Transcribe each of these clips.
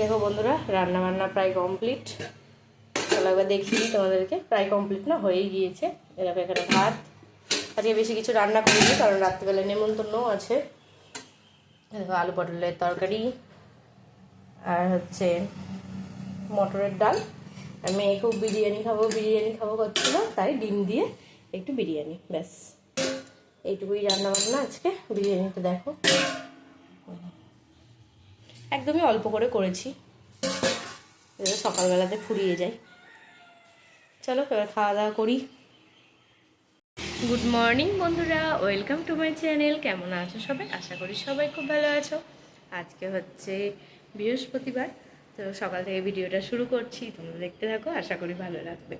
দেখো বন্ধুরা, রান্না বান্না প্রায় কমপ্লিট। চলো একবার দেখিয়ে দিই তোমাদেরকে। প্রায় কমপ্লিট না, হয়েই গিয়েছে। এরকম এখানে ভাত। আজকে বেশি কিছু রান্না করিনি, কারণ রাত্রিবেলায় নেমন্তন্নও আছে। দেখো আলু পটলের তরকারি, আর হচ্ছে মটরের ডাল। আর মেয়ে খুব বিরিয়ানি খাবো করছিল, তাই ডিম দিয়ে একটু বিরিয়ানি, ব্যাস এইটুকুই রান্না বান্না আজকে। বিরিয়ানিটা দেখো একদমই অল্প করে করেছি, সকালবেলাতে ফুরিয়ে যায়। চলো এবার খাওয়া দাওয়া করি। গুড মর্নিং বন্ধুরা, ওয়েলকাম টু মাই চ্যানেল। কেমন আছো সবাই? আশা করি সবাই খুব ভালো আছো। আজকে হচ্ছে বৃহস্পতিবার, তো সকাল থেকে ভিডিওটা শুরু করছি। তোমরা দেখতে থাকো, আশা করি ভালো লাগবে।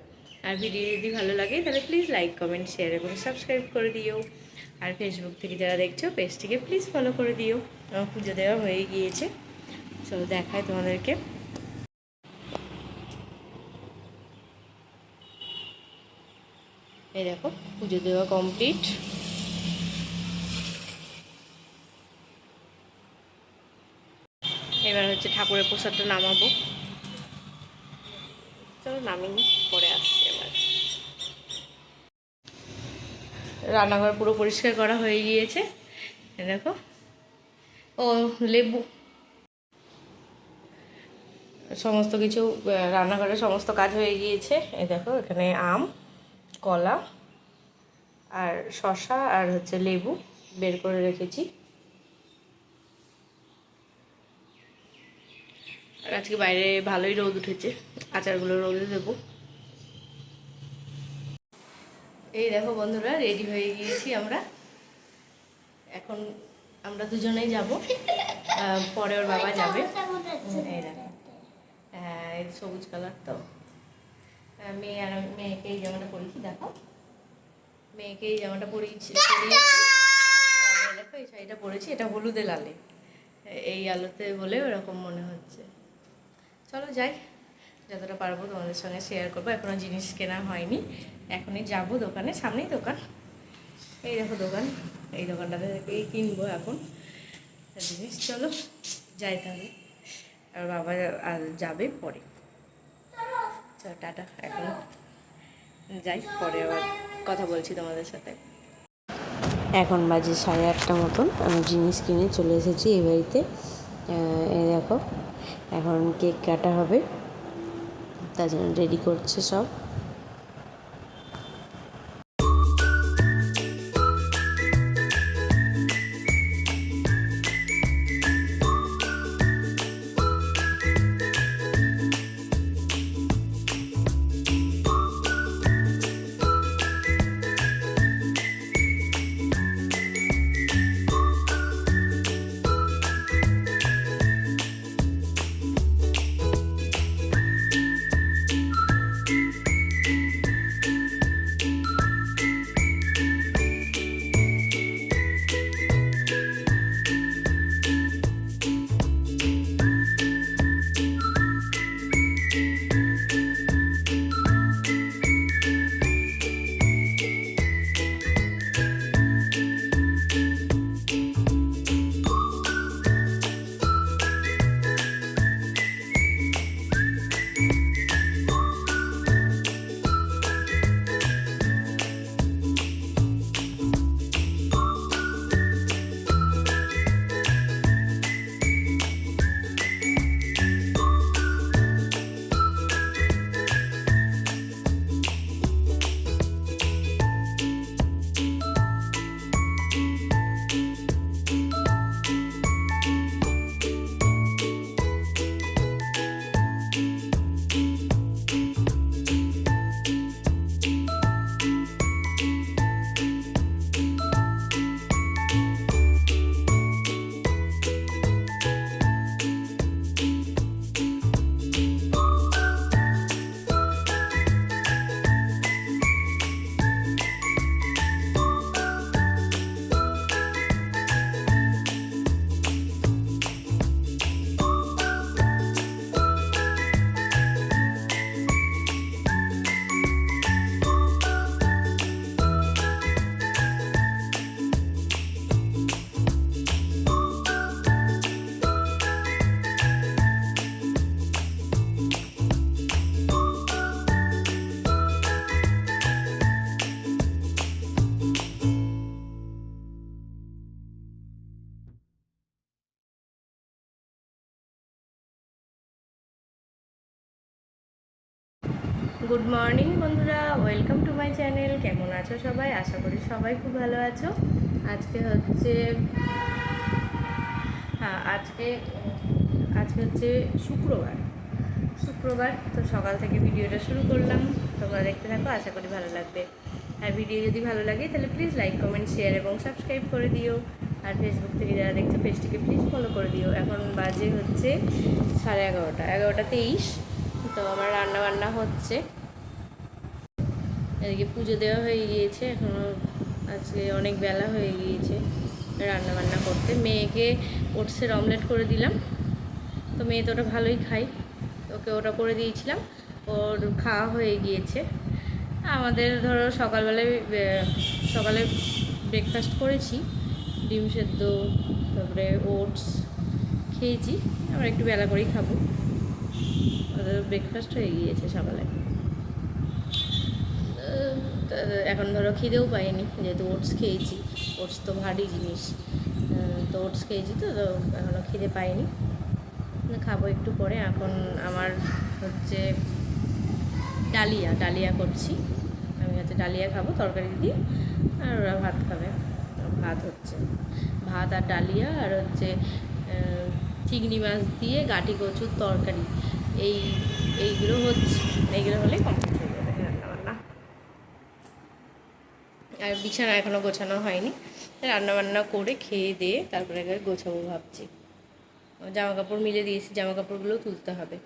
আর ভিডিও যদি ভালো লাগে তাহলে প্লিজ লাইক, কমেন্ট, শেয়ার এবং সাবস্ক্রাইব করে দিও। আর ফেসবুক থেকে যারা দেখছো পেজটিকে প্লিজ ফলো করে দিও। আমার পুজো দেওয়া হয়ে গিয়েছে, চলো দেখাই তোমাদেরকে। এই দেখো পুজো দেওয়া কমপ্লিট। এবার হচ্ছে ঠাকুরের প্রসাদটা নামাবো। চলো নামিনি, পরে আসছি। এবার রান্নাঘর পুরো পরিষ্কার করা হয়ে গিয়েছে। দেখো, ও লেবু সমস্ত কিছু, রান্নাঘরের সমস্ত কাজ হয়ে গিয়েছে। এই দেখো এখানে আম, কলা আর শসা আর হচ্ছে লেবু বের করে রেখেছি। আর আজকে বাইরে ভালোই রোদ উঠেছে, আচারগুলো রোদে দেবো। এই দেখো বন্ধুরা, রেডি হয়ে গিয়েছি আমরা। এখন আমরা দুজনেই যাব, পরে ওর বাবা যাবে। এই দেখো, হ্যাঁ এই সবুজ কালার। তো মেয়ে আর মেয়েকে এই জামাটা পরিয়েছি। দেখো মেয়েকে এই জামাটা পরিয়েছি। দেখো এই শাড়িটা পরেছি, এটা হলুদে লালে, এই আলোতে বলে ওরকম মনে হচ্ছে। চলো যাই, যতটা পারবো তোমাদের সঙ্গে শেয়ার করবো। এখনও জিনিস কেনা হয়নি, এখনই যাব দোকানে, সামনেই দোকান। এই দেখো দোকান, এই দোকানটাতে এই কিনবো এখন জিনিস। চলো যাই তাহলে, আর বাবা যাবে পরে। চলো টাটা, এখন যাই, পরে আবার কথা বলছি তোমাদের সাথে। এখন বাজে 8:30 মতন। আমি জিনিস কিনে চলে এসেছি এই বাড়িতে। এই দেখো এখন কেক কাটা হবে, তার জন্য রেডি করছে সব। গুড মর্নিং বন্ধুরা, ওয়েলকাম টু মাই চ্যানেল। কেমন আছো সবাই? আশা করি সবাই খুব ভালো আছো। আজকে হচ্ছে আজকে আজকে হচ্ছে শুক্রবার। তো সকাল থেকে ভিডিওটা শুরু করলাম, তোমরা দেখতে থাকো, আশা করি ভালো লাগবে। আর ভিডিও যদি ভালো লাগে তাহলে প্লিজ লাইক, কমেন্ট, শেয়ার এবং সাবস্ক্রাইব করে দিও। আর ফেসবুক থেকে যারা দেখছো পেজটিকে প্লিজ ফলো করে দিও। এখন বাজে হচ্ছে 11:30, তো আমার রান্নাবান্না হচ্ছে। এদিকে পুজো দেওয়া হয়ে গিয়েছে, এখনও আজকে অনেক বেলা হয়ে গিয়েছে রান্নাবান্না করতে। মেয়েকে ওটসের অমলেট করে দিলাম, তো মেয়ে তো ওটা ভালোই খায়, ওকে ওটা করে দিয়েছিলাম, ওর খাওয়া হয়ে গিয়েছে। আমাদের ধরো সকালে ব্রেকফাস্ট করেছি, ডিম সেদ্ধ, তারপরে ওটস খেয়েছি। আমরা একটু বেলা করেই খাবো, ওদের ব্রেকফাস্ট হয়ে গিয়েছে সকালে। এখন ধরো খিদেও পাইনি, যেহেতু ওটস খেয়েছি। ওটস তো ভারী জিনিস, তো ওটস খেয়েছি, তো এখনও খিদে পাইনি, খাবো একটু পরে। এখন আমার হচ্ছে ডালিয়া করছি। আমি হচ্ছে ডালিয়া খাবো তরকারি দিয়ে, আর ওরা ভাত খাবে। ভাত আর ডালিয়া, আর হচ্ছে চিংড়ি মাছ দিয়ে গাঁটি কচুর তরকারি। এইগুলো হলেই কমপ্লিট হয়ে যাবে রান্নাবান্না। আর বিছানা এখনও গোছানো হয়নি, রান্নাবান্না করে খেয়ে দিয়ে তারপরে গোছাবো ভাবছি। জামা কাপড় মিলে দিয়েছি, জামা কাপড়গুলোও তুলতে হবে।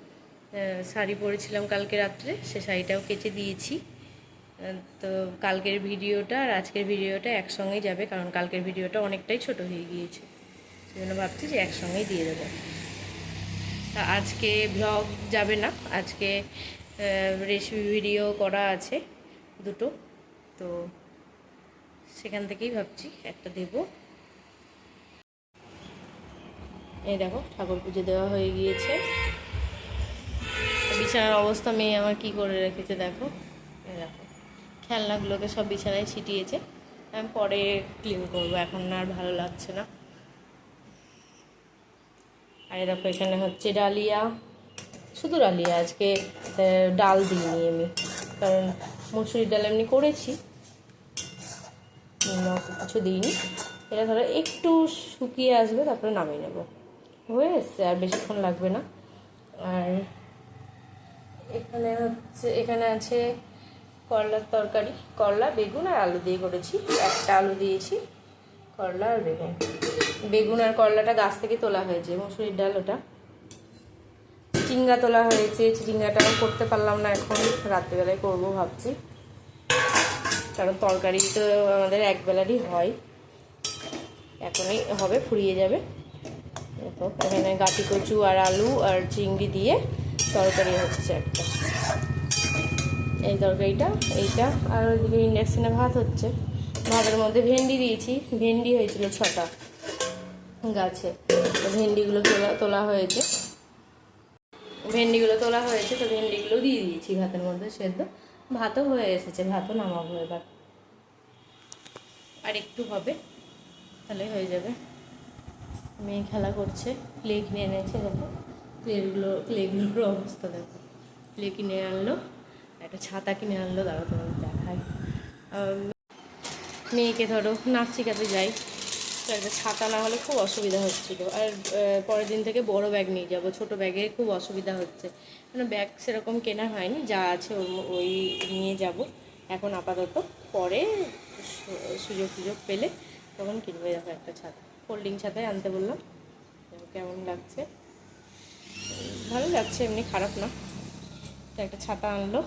শাড়ি পরেছিলাম কালকে রাত্রে, সে শাড়িটাও কেচে দিয়েছি। তো কালকের ভিডিওটা আর আজকের ভিডিওটা একসঙ্গেই যাবে, কারণ কালকের ভিডিওটা অনেকটাই ছোট হয়ে গিয়েছে, সেই জন্য ভাবছি যে একসঙ্গেই দিয়ে দেবো। তা আজকে ব্লগ যাবে না, আজকে রেসিপি ভিডিও করা আছে দুটো, তো সেখান থেকেই ভাবছি একটা দেব। এই দেখো, ঠাকুর পুজো দেওয়া হয়ে গিয়েছে। বিছানার অবস্থা মেয়ে আমার কি করে রেখেছে দেখো। এই দেখো, খেলনাগুলোকে সব বিছানায় ছিটিয়েছে। আমি পরে ক্লিন করবো, এখন আর ভালো লাগছে না। আর দেখো, এখানে হচ্ছে ডালিয়া, শুধু ডালিয়া, আজকে ডাল দিইনি আমি, কারণ মসুরির ডাল এমনি করেছি, কিছু দিইনি। এটা ধরো একটু শুকিয়ে আসবে, তারপরে নামিয়ে নেব। হয়ে এসছে, আর বেশিক্ষণ লাগবে না। আর এখানে আছে করলার তরকারি, করলা, বেগুন আর আলু দিয়ে করেছি। একটা আলু দিয়েছি, করলা আর বেগুন আর করলাটা গাছ থেকে তোলা হয়েছে, মসুরির ডাল ওটা। চিংড়া তোলা হয়েছে, চিংড়াটাও করতে পারলাম না, এখন রাত্রিবেলায় করবো ভাবছি, কারণ তরকারি তো আমাদের একবেলারই হয়, এখনই হবে, ফুরিয়ে যাবে। দেখো, এখানে গাঁটি কচু আর আলু আর চিংড়ি দিয়ে তরকারি হচ্ছে একটা, এই তরকারিটা, এইটা। আর ওইদিকে ইন্ডাকশানে ভাত হচ্ছে, ভাতের মধ্যে ভেন্ডি দিয়েছি। ভেন্ডি হয়েছিল 6টা গাছে, তো ভেন্ডিগুলো তোলা হয়েছে, তো ভেন্ডিগুলো দিয়ে দিয়েছি ভাতের মধ্যে সেদ্ধ। ভাতও হয়ে এসেছে, ভাতও নামাবো এবার, আর একটু হবে, তাহলে হয়ে যাবে। মেয়ে খেলা করছে, ক্লে কিনে এনেছে, দেখো ক্লেগুলোর অবস্থা দেখো। ক্লে কিনে আনলো, একটা ছাতা কিনে আনলো, দাঁড়া তোমার দেখায়। মেয়েকে ধরো নাচ শেখাতে যাই, তো একটা ছাতা না হলে খুব অসুবিধা হচ্ছিলো। আর পরের দিন থেকে বড় ব্যাগ নিয়ে যাব, ছোট ব্যাগে খুব অসুবিধা হচ্ছে, মানে ব্যাগ সেরকম কেনা হয়নি, যা আছে ওই নিয়ে যাব এখন আপাতত। পরে সুযোগ পেলে তখন কিনবে। দেখো একটা ছাতা, ফোল্ডিং ছাতায় আনতে বললাম, কেমন লাগছে, ভালো লাগছে, এমনি খারাপ না। তো একটা ছাতা আনলো।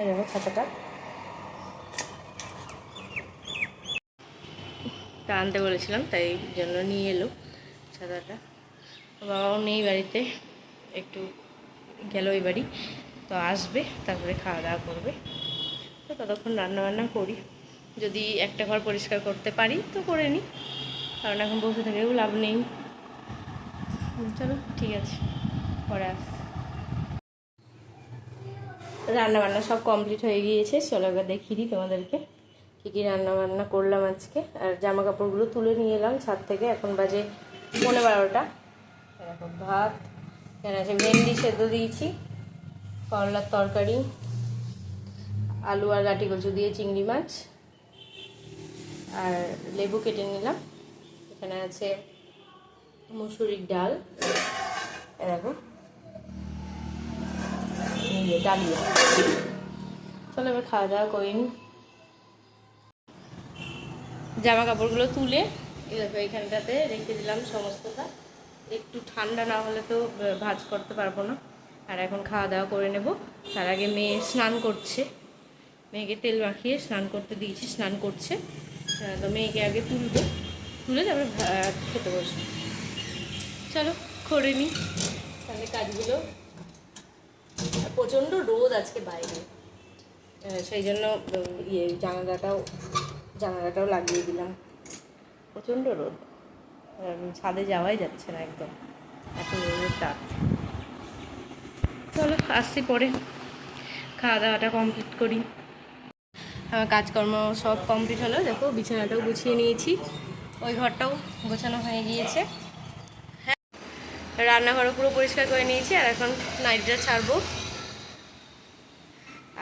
এই দেখো ছাতাটা আনতে বলেছিলাম, তাই জন্য নিয়ে এলো ছাতাটা। বাবাও নেই বাড়িতে, একটু গেল ওই বাড়ি, তো আসবে, তারপরে খাওয়া দাওয়া করবে। তো ততক্ষণ রান্নাবান্না করি, যদি একটা ঘর পরিষ্কার করতে পারি তো করে নিই, কারণ এখন বসে থেকেও লাভ নেই। চলো ঠিক আছে, পরে আসছি। রান্না বান্না সব কমপ্লিট হয়ে গিয়েছে। চলো এবার দেখিয়ে দিই তোমাদেরকে কী কী রান্না বান্না করলাম আজকে। আর জামা কাপড়গুলো তুলে নিয়ে এলাম ছাদ থেকে, এখন বাজে 11:30। এরকম ভাত, এখানে আছে ভেন্ডি সেদ্ধ দিয়েছি, করলার তরকারি, আলু আর গাটি কচু দিয়ে চিংড়ি মাছ, আর লেবু কেটে নিলাম। এখানে আছে মুসুরির ডাল, এরকম ডালিয়া। চলো এবার খাওয়া দাওয়া করে নিই। জামা কাপড়গুলো তুলে দেখো এইখানটাতে রেখে দিলাম সমস্তটা। একটু ঠান্ডা না হলে তো ভাঁজ করতে পারবো না। আর এখন খাওয়া দাওয়া করে নেব। তার আগে মেয়ে স্নান করছে, মেয়েকে তেল মাখিয়ে স্নান করতে দিয়েছি, স্নান করছে। তো মেয়েকে আগে তুলবো, তুলে তারপরে খেতে বসবো। চলো করে নিই তাহলে কাজগুলো। প্রচণ্ড রোদ আজকে বাইরে, সেই জন্য জানালাটাও লাগিয়ে দিলাম। প্রচণ্ড রোদ, ছাদে যাওয়াই যাচ্ছে না একদম, এত রোদের তাপ। চলো আসছি পরে, খাওয়া দাওয়াটা কমপ্লিট করি। আমার কাজকর্ম সব কমপ্লিট হলো। দেখো বিছানাটাও গুছিয়ে নিয়েছি, ওই ঘরটাও গোছানো হয়ে গিয়েছে। হ্যাঁ, রান্নাঘরও পুরো পরিষ্কার করে নিয়েছি। আর এখন নাইটটা ছাড়বো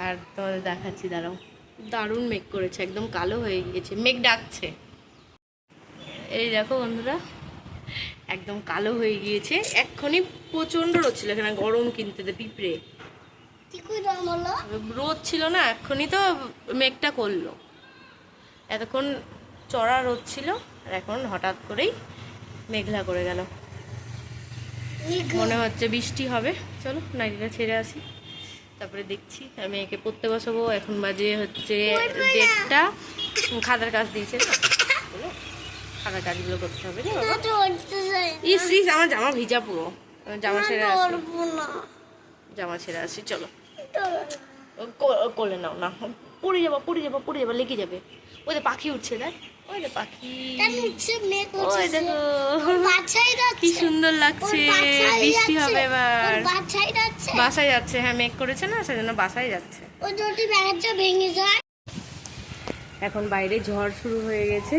আর তোমাদের দেখাচ্ছি। দাঁড়াও, দারুণ মেঘ করেছে, একদম কালো হয়ে গিয়েছে, মেঘ ডাকছে। এই দেখো বন্ধুরা, একদম কালো হয়ে গিয়েছে। এক্ষুনি প্রচণ্ড রোদ ছিল এখানে, গরম কিনতে পিঁপড়ে রোদ ছিল না, এক্ষুনি তো মেঘটা করলো। এতক্ষণ চড়া রোদ ছিল, আর এখন হঠাৎ করেই মেঘলা করে গেল, মনে হচ্ছে বৃষ্টি হবে। চলো নাইটিটা ছেড়ে আসি, তারপরে দেখছি। আমি মেয়েকে পড়তে বসাবো। এখন বাজে হচ্ছে 1:30। খাতার কাজ দিয়েছে, খাতার কাজগুলো করতে হবে। ইস ইস, আমার জামা ভিজা পুরো, জামা ছেড়ে আসি, জামা ছেড়ে আসি। চলো কোলে নাও না, পড়ে যাবো, লেগে যাবে। ওই যে পাখি উঠছে, দেখ ওই যে পাখি, ওই দেখো কি সুন্দর লাগছে। বৃষ্টি হবে এবার, বাসায় যাচ্ছে। হ্যাঁ মেঘ করেছে না, সেজন্য বাসায় যাচ্ছে। এখন বাইরে ঝড় শুরু হয়ে গেছে।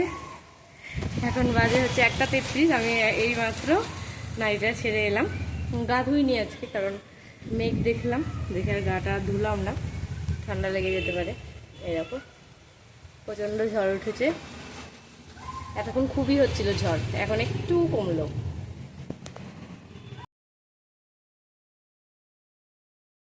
এখন বাজে হচ্ছে 1:33। আমি এই মাত্র নাইটা ছেড়ে এলাম। গা ধুইনি আজকে, কারণ মেঘ দেখলাম, দেখে আর গাটা ধুলাম না, ঠান্ডা লেগে যেতে পারে। এরকম প্রচণ্ড ঝড় উঠেছে। এতক্ষণ খুবই হচ্ছিল ঝড়, এখন একটু কমলো।